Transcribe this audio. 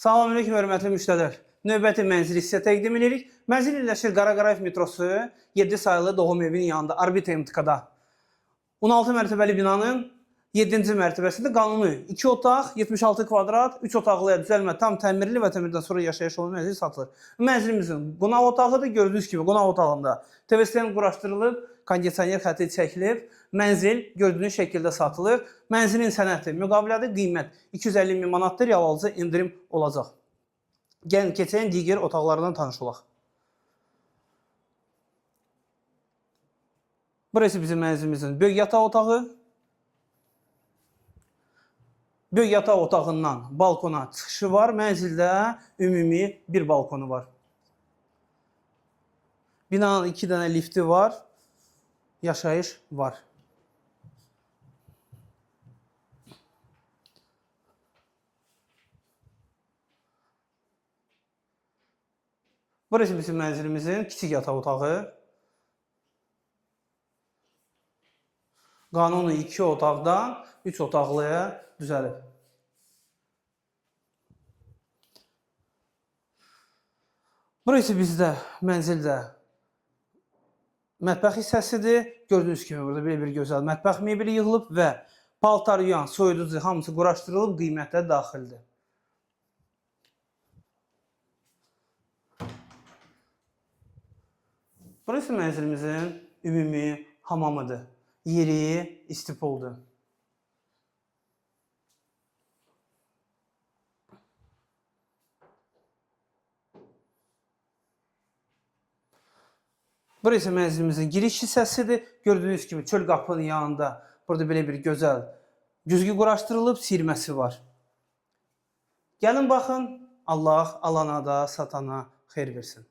Salamünaleyküm hörmətli müştərilər. Növbəti mənzili sizə təqdim edirik. Mənzil yerləşir Qaraqarayev metrosu 7 sayılı doğum evinin yanında, Arbita MTK-da. 16 mərtəbəli binanın 7-ci mərtəbəsində qanuni 2 otaq, 76 kvadrat, 3 otaqlıya düzəlmə, tam təmirli və təmirdən sonra yaşayış olan mənzil satılır. Mənzilimizin qonaq otağıdır. Gördüyünüz kimi qonaq otağında TVSTN quraşdırılıb, kondisioner xətti çəkilib, mənzil gördüyünüz şəkildə satılır. Mənzilin sənəti müqavilədə qiymət 250 min manatdır, yavalıca indirim olacaq. Gəlin keçən digər otaqlarından tanış olaq. Burası bizim mənzilimizin böyük yataq otağı. Böyük yataq otağından balkona çıxışı var. Mənzildə ümumi bir balkonu var. Binanın 2 dənə lifti var. Yaşayış var. Burası bizim mənzilimizin kiçik yataq otağı. Qanuni 2 otaqdan 3 otaqlıya düzəlib. Burası bizdə mənzildə mətbəx hissəsidir. Gördüyünüz kimi burada belə bir gözəl mətbəx mebeli yığılıb və paltar yuyan, soyuducu hamısı quraşdırılıb, qiymətə daxildir. Burası mənzilimizin ümumi hamamıdır. Yeri istipoldur. Burası mənzilimizin giriş hissəsidir. Gördüyünüz kimi çöl qapının yanında burada belə bir gözəl güzgü quraşdırılıb, sirməsi var. Gəlin baxın, Allah alana da satana xeyir versin.